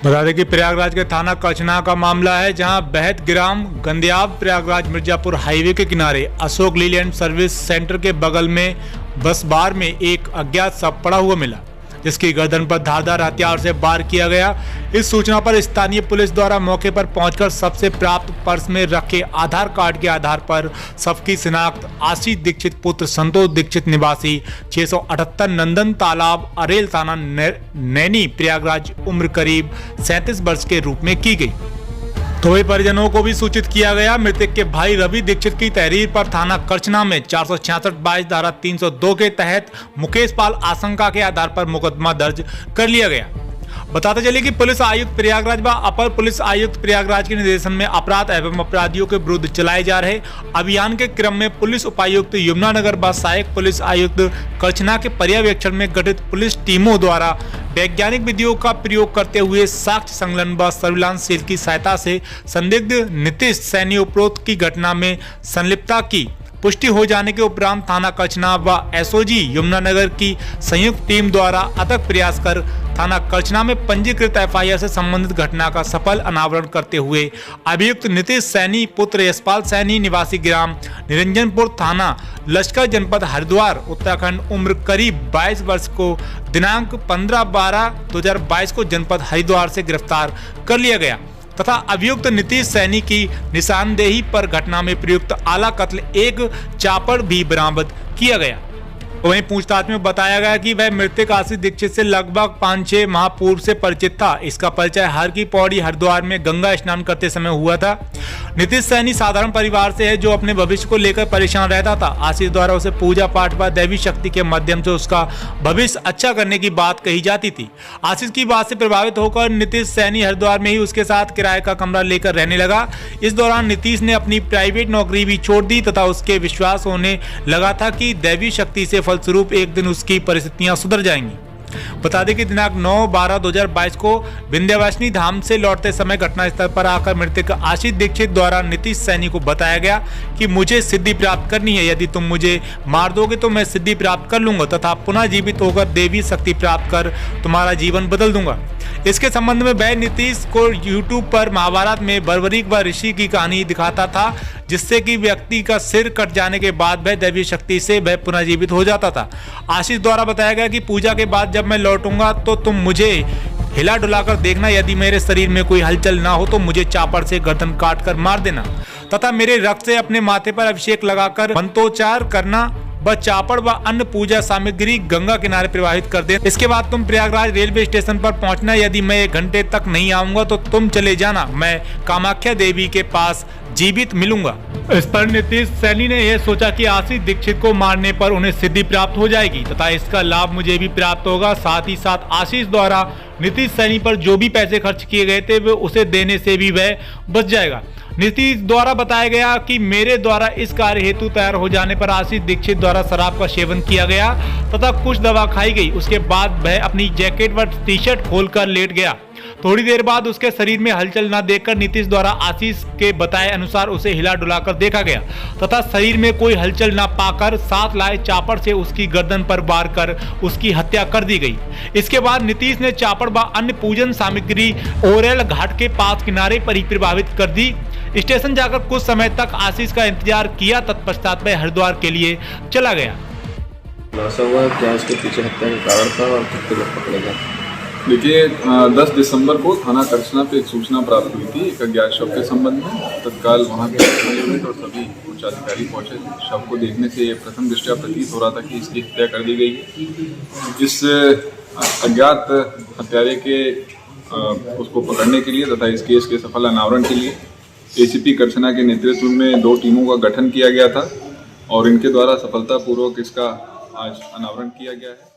बता दें कि प्रयागराज के थाना कचना का मामला है, जहां बेहद ग्राम गंदियाब प्रयागराज मिर्जापुर हाईवे के किनारे अशोक लीलैंड सर्विस सेंटर के बगल में बस बार में एक अज्ञात शव पड़ा हुआ मिला, जिसकी गर्दन पर धारदार हथियार से वार किया गया। इस सूचना पर स्थानीय पुलिस द्वारा मौके पर पहुंचकर सबसे प्राप्त पर्स में रखे आधार कार्ड के आधार पर शव की शिनाख्त आशीष दीक्षित पुत्र संतोष दीक्षित निवासी 678 नंदन तालाब अरेल थाना नैनी प्रयागराज उम्र करीब 37 वर्ष के रूप में की गई। तो वही परिजनों को भी सूचित किया गया। मृतक के भाई रवि दीक्षित की तहरीर पर थाना करचना में 466/22 धारा 302 के तहत मुकेश पाल आशंका के आधार पर मुकदमा दर्ज कर लिया गया। बताते चले कि पुलिस आयुक्त प्रयागराज व अपर पुलिस आयुक्त प्रयागराज के निर्देशन में अपराध एवं अपराधियों के विरुद्ध चलाए जा रहे अभियान के क्रम में पुलिस उपायुक्त यमुनानगर व सहायक पुलिस आयुक्त करचना के पर्यवेक्षण में गठित पुलिस टीमों द्वारा वैज्ञानिक विधियों का प्रयोग करते हुए साक्ष्य संकलन व सर्विलांस सेल की सहायता से संदिग्ध नीतीश सैनी उपरोक्त की घटना में संलिप्तता की पुष्टि हो जाने के उपरांत थाना कचना व एसओजी यमुनानगर की संयुक्त टीम द्वारा अथक प्रयास कर थाना कचना में पंजीकृत एफआईआर से संबंधित घटना का सफल अनावरण करते हुए अभियुक्त नीतीश सैनी पुत्र यशपाल सैनी निवासी ग्राम निरंजनपुर थाना लश्कर जनपद हरिद्वार उत्तराखंड उम्र करीब 22 वर्ष को दिनांक 15/12/2022 को जनपद हरिद्वार से गिरफ्तार कर लिया गया तथा अभियुक्त नीतीश सैनी की निशानदेही पर घटना में प्रयुक्त आला कत्ल एक चापड़ भी बरामद किया गया। वहीं पूछताछ में बताया गया कि वह मृतक आशीष दीक्षित से लगभग 5-6 माह पूर्व से परिचित था। इसका परिचय हर की पौड़ी हरिद्वार में गंगा स्नान करते समय हुआ था। नीतीश सैनी साधारण परिवार से है जो अपने भविष्य को लेकर परेशान रहता था। आशीष द्वारा उसे पूजा पाठ व दैवी शक्ति के माध्यम से उसका भविष्य अच्छा करने की बात कही जाती थी। आशीष की बात से प्रभावित होकर नीतीश सैनी हरिद्वार में ही उसके साथ किराए का कमरा लेकर रहने लगा। इस दौरान नीतीश ने अपनी प्राइवेट नौकरी भी छोड़ दी तथा उसके विश्वास होने लगा था कि दैवी शक्ति से फलस्वरूप एक दिन उसकी परिस्थितियां सुधर जाएंगी। बता दें कि दिनांक 9/12/2022 को विंध्यवासिनी धाम से लौटते समय घटनास्थल पर आकर मृतक आशीष दीक्षित द्वारा नीतीश सैनी को बताया गया कि मुझे सिद्धि प्राप्त करनी है, यदि तुम मुझे मार दोगे तो मैं सिद्धि प्राप्त कर लूंगा तथा पुनः जीवित होकर देवी शक्ति प्राप्त कर तुम्हारा जीवन बदल दूंगा। इसके संबंध में वह नीतीश को यूट्यूब पर महाभारत में बर्बरीक व ऋषि की कहानी दिखाता था, जिससे कि व्यक्ति का सिर कट जाने के बाद वह दैवी शक्ति से वह पुनः जीवित हो जाता था। आशीष द्वारा बताया गया कि पूजा के बाद जब मैं लौटूंगा तो तुम मुझे हिला डुलाकर देखना, यदि मेरे शरीर में कोई हलचल ना हो तो मुझे चापड़ से गर्दन काट कर मार देना तथा मेरे रक्त से अपने माथे पर अभिषेक लगाकर मंत्रोच्चार करना व चापड़ व अन्य पूजा सामग्री गंगा किनारे प्रवाहित कर दे। इसके बाद तुम प्रयागराज रेलवे स्टेशन पर पहुंचना। यदि मैं 1 घंटे तक नहीं आऊंगा तो तुम चले जाना, मैं कामाख्या देवी के पास जीवित मिलूंगा। इस पर नीतीश सैनी ने यह सोचा कि आशीष दीक्षित को मारने पर उन्हें सिद्धि प्राप्त हो जाएगी तथा इसका लाभ मुझे भी प्राप्त होगा। साथ ही साथ आशीष द्वारा नीतीश सैनी पर जो भी पैसे खर्च किए गए थे वे उसे देने से भी वह बच जाएगा। नीतीश द्वारा बताया गया कि मेरे द्वारा इस कार्य हेतु तैयार हो जाने पर आशीष दीक्षित द्वारा शराब का सेवन किया गया तथा कुछ दवा खाई गई। उसके बाद वह अपनी जैकेट व टी शर्ट खोलकर लेट गया। थोड़ी देर बाद उसके शरीर में हलचल न देखकर नीतीश द्वारा आशीष के बताए अनुसार उसे हिला डुलाकर देखा गया तथा शरीर में कोई हलचल न पाकर साथ लाए चापड़ से उसकी गर्दन पर वार कर उसकी हत्या कर दी गई। इसके बाद नीतीश ने चापड़ व अन्य पूजन सामग्री ओरेल घाट के पास किनारे पर ही प्रभावित कर दी। स्टेशन जाकर कुछ समय तक आशीष का इंतजार किया, तत्पश्चात वह हरिद्वार के लिए चला गया। क्या इसके पीछे हत्या का कारण था और कितने लोग पकड़े गए? देखिए, 10 दिसंबर को थाना करचना पे एक सूचना प्राप्त हुई थी एक अज्ञात शव के संबंध में। तत्काल वहाँ के यूनिट और सभी उच्च अधिकारी पहुँचे थे। शव को देखने से ये प्रथम दृष्टया प्रतीत हो रहा था कि इसकी हत्या कर दी गई। जिस अज्ञात हत्यारे के उसको पकड़ने के लिए तथा इस केस के सफल अनावरण के लिए एसीपी करचना के नेतृत्व में 2 टीमों का गठन किया गया था और इनके द्वारा सफलतापूर्वक इसका आज अनावरण किया गया है।